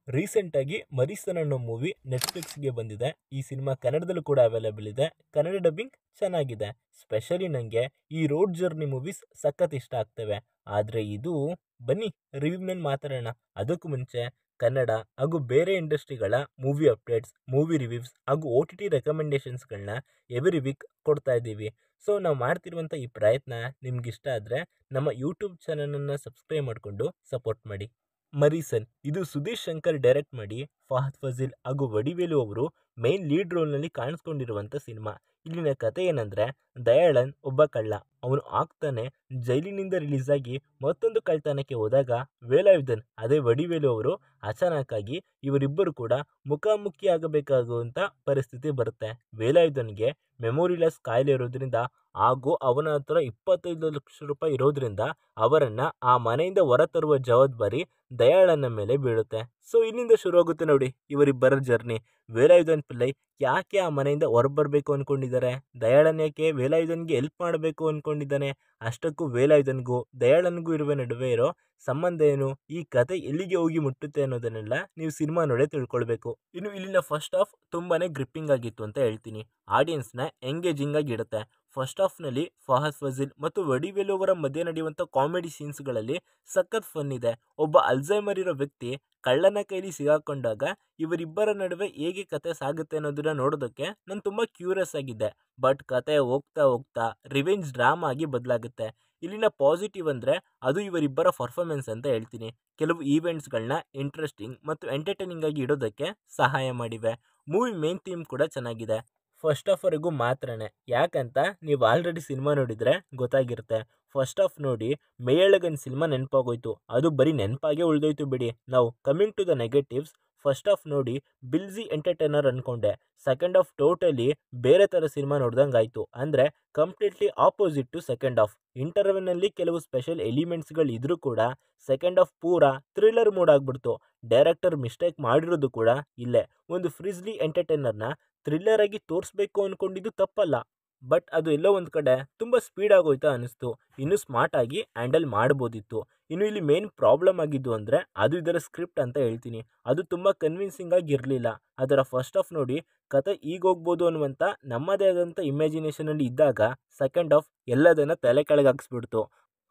ರೀಸೆಂಟಾಗಿ ಮರಿಸನ್ ಅನ್ನೋ ಮೂವಿ ನೆಟ್ಫ್ಲಿಕ್ಸ್ಗೆ ಬಂದಿದೆ. ಈ ಸಿನಿಮಾ ಕನ್ನಡದಲ್ಲೂ ಕೂಡ ಅವೈಲೇಬಲ್ ಇದೆ. ಕನ್ನಡ ಡಬ್ಬಿಂಗ್ ಚೆನ್ನಾಗಿದೆ. ಸ್ಪೆಷಲಿ ನನಗೆ ಈ ರೋಡ್ ಜರ್ನಿ ಮೂವೀಸ್ ಸಖತ್ ಇಷ್ಟ ಆಗ್ತವೆ. ಆದರೆ ಇದು ಬನ್ನಿ ರಿವ್ಯೂ ಮೇಲೆ ಮಾತಾಡೋಣ. ಅದಕ್ಕೂ ಮುಂಚೆ ಕನ್ನಡ ಹಾಗೂ ಬೇರೆ ಇಂಡಸ್ಟ್ರಿಗಳ ಮೂವಿ ಅಪ್ಡೇಟ್ಸ್, ಮೂವಿ ರಿವ್ಯೂಸ್ ಹಾಗೂ OTT ರೆಕಮೆಂಡೇಷನ್ಸ್ಗಳನ್ನ ಎವ್ರಿ ವೀಕ್ ಕೊಡ್ತಾ ಇದ್ದೀವಿ. ಸೊ ನಾವು ಮಾಡ್ತಿರುವಂಥ ಈ ಪ್ರಯತ್ನ ನಿಮ್ಗಿಷ್ಟ ಆದರೆ ನಮ್ಮ ಯೂಟ್ಯೂಬ್ ಚಾನಲನ್ನು ಸಬ್ಸ್ಕ್ರೈಬ್ ಮಾಡಿಕೊಂಡು ಸಪೋರ್ಟ್ ಮಾಡಿ. ಮರಿಸನ್ ಇದು ಸುದೀಶ್ ಶಂಕರ್ ಡೈರೆಕ್ಟ್ ಮಾಡಿ ಫಹದ್ ಫಾಸಿಲ್ ಹಾಗೂ ವಡಿವೇಲು ಅವರು ಮೇನ್ ಲೀಡ್ ರೋಲ್ನಲ್ಲಿ ಕಾಣಿಸ್ಕೊಂಡಿರುವಂಥ ಸಿನಿಮಾ. ಇಲ್ಲಿನ ಕತೆ ಏನಂದರೆ, ದಯಾಳನ್ ಒಬ್ಬ ಕಳ್ಳ. ಅವನು ಆಗ್ತಾನೆ ಜೈಲಿನಿಂದ ರಿಲೀಸ್ ಆಗಿ ಮತ್ತೊಂದು ಕಳ್ತನಕ್ಕೆ ಹೋದಾಗ ವೇಲಾಯುಧನ್ ಅದೇ ವಡಿವೇಲು ಅವರು ಅಚಾನಕ್ಕಾಗಿ ಇವರಿಬ್ಬರು ಕೂಡ ಮುಖಾಮುಖಿ ಆಗಬೇಕಾಗುವಂಥ ಪರಿಸ್ಥಿತಿ ಬರುತ್ತೆ. ವೇಲಾಯುಧನ್ಗೆ ಮೆಮೊರಿ ಲಾಸ್ ಕಾಯಿಲೆ ಇರೋದ್ರಿಂದ ಹಾಗೂ ಅವನ ಹತ್ರ 25 ಲಕ್ಷ ರೂಪಾಯಿ ಇರೋದ್ರಿಂದ ಅವರನ್ನು ಆ ಮನೆಯಿಂದ ಹೊರತರುವ ಜವಾಬ್ದಾರಿ ದಯಾಳನ ಮೇಲೆ ಬೀಳುತ್ತೆ. ಸೊ ಇಲ್ಲಿಂದ ಶುರು ಆಗುತ್ತೆ ನೋಡಿ ಇವರಿಬ್ಬರ ಜರ್ನಿ. ವೇಲಾಯುಧನ್ ಪಿಳ್ಳೈ ಯಾಕೆ ಆ ಮನೆಯಿಂದ ಹೊರಬರಬೇಕು ಅಂದ್ಕೊಂಡಿದ್ದಾರೆ, ದಯಾಳನ್ ಯಾಕೆ ವೇಲಾಯುಧನ್ಗೆ ಹೆಲ್ಪ್ ಮಾಡಬೇಕು ಅಂದ್ಕೊಂಡಿದ್ದಾನೆ, ಅಷ್ಟಕ್ಕೂ ವೇಲಾಯುಧನ್ಗೂ ದಯಾಳನ್ಗೂ ಇರುವ ನಡುವೆ ಇರೋ ಸಂಬಂಧ ಏನು, ಈ ಕತೆ ಎಲ್ಲಿಗೆ ಹೋಗಿ ಮುಟ್ಟುತ್ತೆ ಅನ್ನೋದನ್ನೆಲ್ಲ ನೀವು ಸಿನಿಮಾ ನೋಡೇ ತಿಳ್ಕೊಳ್ಬೇಕು. ಇನ್ನು ಇಲ್ಲಿನ ಫಸ್ಟ್ ಹಾಫ್ ತುಂಬಾನೇ ಗ್ರಿಪ್ಪಿಂಗ್ ಆಗಿತ್ತು ಅಂತ ಹೇಳ್ತೀನಿ. ಆಡಿಯನ್ಸ್ನ ಎಂಗೇಜಿಂಗ್ ಆಗಿ ಇಡುತ್ತೆ. ಫಸ್ಟ್ ಹಾಫ್ನಲ್ಲಿ ಫಹದ್ ಫಾಸಿಲ್ ಮತ್ತು ವಡಿವೇಲು ಅವರ ಮಧ್ಯೆ ನಡೆಯುವಂಥ ಕಾಮಿಡಿ ಸೀನ್ಸ್ಗಳಲ್ಲಿ ಸಖತ್ ಫನ್ ಇದೆ. ಒಬ್ಬ ಅಲ್ಝೈಮರ್ ಇರೋ ವ್ಯಕ್ತಿ ಕಳ್ಳನ ಕೈಲಿ ಸಿಗಾಕೊಂಡಾಗ ಇವರಿಬ್ಬರ ನಡುವೆ ಹೇಗೆ ಕತೆ ಸಾಗುತ್ತೆ ಅನ್ನೋದನ್ನ ನೋಡೋದಕ್ಕೆ ನಾನು ತುಂಬ ಕ್ಯೂರಿಯಸ್ ಆಗಿದ್ದೆ. ಬಟ್ ಕತೆ ಹೋಗ್ತಾ ಹೋಗ್ತಾ ರಿವೆಂಜ್ ಡ್ರಾಮಾ ಆಗಿ ಬದಲಾಗುತ್ತೆ. ಇಲ್ಲಿನ ಪಾಸಿಟಿವ್ ಅಂದರೆ ಅದು ಇವರಿಬ್ಬರ ಪರ್ಫಾರ್ಮೆನ್ಸ್ ಅಂತ ಹೇಳ್ತೀನಿ. ಕೆಲವು ಈವೆಂಟ್ಸ್ಗಳನ್ನ ಇಂಟ್ರೆಸ್ಟಿಂಗ್ ಮತ್ತು ಎಂಟರ್ಟೈನಿಂಗ್ ಆಗಿ ಇಡೋದಕ್ಕೆ ಸಹಾಯ ಮಾಡಿವೆ. ಮೂವಿ ಮೇನ್ ಥೀಮ್ ಕೂಡ ಚೆನ್ನಾಗಿದೆ. ಫಸ್ಟ್ ಹಾಫ್ವರೆಗೂ ಮಾತ್ರನೇ, ಯಾಕಂತ ನೀವು ಆಲ್ರೆಡಿ ಸಿನಿಮಾ ನೋಡಿದರೆ ಗೊತ್ತಾಗಿರುತ್ತೆ. ಫಸ್ಟ್ ಹಾಫ್ ನೋಡಿ ಮೇಯಳಗನ್ ಸಿನಿಮಾ ನೆನಪಾಗೋಯ್ತು, ಅದು ಬರೀ ನೆನಪಾಗೆ ಉಳಿದೋಯ್ತು ಬಿಡಿ. ನಾವು coming to the negatives, first half ನೋಡಿ ಬಿಲ್ಜಿ ಎಂಟರ್ಟೈನರ್ ಅಂದ್ಕೊಂಡೆ. ಸೆಕೆಂಡ್ ಹಾಫ್ ಟೋಟಲಿ ಬೇರೆ ಥರ ಸಿನಿಮಾ ನೋಡ್ದಂಗೆ ಆಯಿತು. ಅಂದರೆ completely opposite to second half. ಇಂಟರ್ವೆಲ್ನಲ್ಲಿ ಕೆಲವು ಸ್ಪೆಷಲ್ ಎಲಿಮೆಂಟ್ಸ್ಗಳು ಇದ್ರೂ ಕೂಡ ಸೆಕೆಂಡ್ ಹಾಫ್ ಪೂರಾ ಥ್ರಿಲ್ಲರ್ ಮೂಡ್ ಆಗಿಬಿಡ್ತು. ಡೈರೆಕ್ಟರ್ ಮಿಸ್ಟೇಕ್ ಮಾಡಿರೋದು ಕೂಡ ಇಲ್ಲೇ. ಒಂದು ಫ್ರಿಜ್ಲಿ ಎಂಟರ್ಟೈನರ್ನ ಥ್ರಿಲ್ಲರ್ ಆಗಿ ತೋರಿಸ್ಬೇಕು ಅಂದ್ಕೊಂಡಿದ್ದು ತಪ್ಪಲ್ಲ, ಬಟ್ ಅದು ಎಲ್ಲೋ ಒಂದು ಕಡೆ ತುಂಬ ಸ್ಪೀಡ್ ಆಗೋಯ್ತಾ ಅನ್ನಿಸ್ತು. ಇನ್ನೂ ಸ್ಮಾರ್ಟ್ ಆಗಿ ಹ್ಯಾಂಡಲ್ ಮಾಡ್ಬೋದಿತ್ತು. ಇನ್ನು ಇಲ್ಲಿ ಮೇನ್ ಪ್ರಾಬ್ಲಮ್ ಆಗಿದ್ದು ಅಂದರೆ ಅದು ಇದರ ಸ್ಕ್ರಿಪ್ಟ್ ಅಂತ ಹೇಳ್ತೀನಿ. ಅದು ತುಂಬ ಕನ್ವಿನ್ಸಿಂಗ್ ಆಗಿ ಇರಲಿಲ್ಲ. ಅದರ ಫಸ್ಟ್ ಹಾಫ್ ನೋಡಿ ಕತೆ ಈಗ ಹೋಗ್ಬೋದು ಅನ್ನುವಂಥ ನಮ್ಮದೇ ಆದಂಥ ಇಮ್ಯಾಜಿನೇಷನಲ್ಲಿ ಇದ್ದಾಗ ಸೆಕೆಂಡ್ ಹಾಫ್ ಎಲ್ಲದನ್ನು ತಲೆ ಕೆಳಗೆ ಹಾಕ್ಸ್ಬಿಡ್ತು.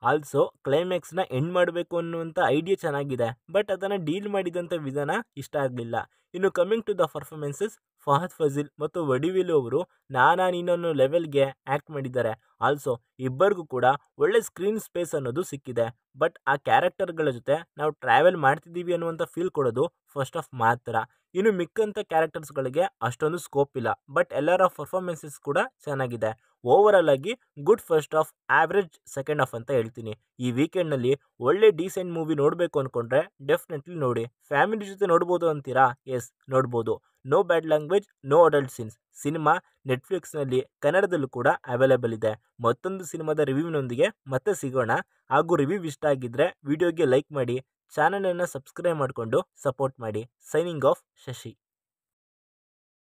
ಆಲ್ಸೋ ಕ್ಲೈಮ್ಯಾಕ್ಸ್ನ ಎಂಡ್ ಮಾಡಬೇಕು ಅನ್ನುವಂಥ ಐಡಿಯಾ ಚೆನ್ನಾಗಿದೆ, ಬಟ್ ಅದನ್ನು ಡೀಲ್ ಮಾಡಿದಂಥ ವಿಧಾನ ಇಷ್ಟ ಆಗಲಿಲ್ಲ. ಇನ್ನು coming to the performances, Fahadh Faasil ಮತ್ತು ವಡಿವೇಲು ಅವರು ನಾನಾ ನೀನನ್ನೋ ಲೆವೆಲ್ಗೆ ಆ್ಯಕ್ಟ್ ಮಾಡಿದ್ದಾರೆ. ಆಲ್ಸೋ ಇಬ್ಬರಿಗೂ ಕೂಡ ಒಳ್ಳೆ ಸ್ಕ್ರೀನ್ ಸ್ಪೇಸ್ ಅನ್ನೋದು ಸಿಕ್ಕಿದೆ. ಬಟ್ ಆ ಕ್ಯಾರೆಕ್ಟರ್ಗಳ ಜೊತೆ ನಾವು ಟ್ರಾವೆಲ್ ಮಾಡ್ತಿದ್ದೀವಿ ಅನ್ನುವಂಥ ಫೀಲ್ ಕೊಡೋದು ಫಸ್ಟ್ ಹಾಫ್ ಮಾತ್ರ. ಇನ್ನು ಮಿಕ್ಕಂಥ ಕ್ಯಾರೆಕ್ಟರ್ಸ್ಗಳಿಗೆ ಅಷ್ಟೊಂದು ಸ್ಕೋಪ್ ಇಲ್ಲ, ಬಟ್ ಎಲ್ಲರ ಪರ್ಫಾರ್ಮೆನ್ಸಸ್ ಕೂಡ ಚೆನ್ನಾಗಿದೆ. ಓವರಾಲ್ ಆಗಿ good first half, average second half ಅಂತ ಹೇಳ್ತೀನಿ. ಈ ವೀಕೆಂಡ್ನಲ್ಲಿ ಒಳ್ಳೆ ಡೀಸೆಂಟ್ ಮೂವಿ ನೋಡಬೇಕು ಅಂದ್ಕೊಂಡ್ರೆ ಡೆಫಿನೆಟ್ಲಿ ನೋಡಿ. ಫ್ಯಾಮಿಲಿ ಜೊತೆ ನೋಡ್ಬೋದು ಅಂತೀರಾ? ಎಸ್, ನೋಡ್ಬೋದು. No bad language, no adult scenes. Cinema ನೆಟ್ಫ್ಲಿಕ್ಸ್ನಲ್ಲಿ ಕನ್ನಡದಲ್ಲೂ ಕೂಡ ಅವೈಲೇಬಲ್ ಇದೆ. ಮತ್ತೊಂದು ಸಿನಿಮಾದ ರಿವ್ಯೂನೊಂದಿಗೆ ಮತ್ತೆ ಸಿಗೋಣ. ಹಾಗೂ ರಿವ್ಯೂ ಇಷ್ಟ ಆಗಿದ್ದರೆ ವಿಡಿಯೋಗೆ ಲೈಕ್ ಮಾಡಿ, ಚಾನಲನ್ನು ಸಬ್ಸ್ಕ್ರೈಬ್ ಮಾಡಿಕೊಂಡು ಸಪೋರ್ಟ್ ಮಾಡಿ. Signing off, Shashi.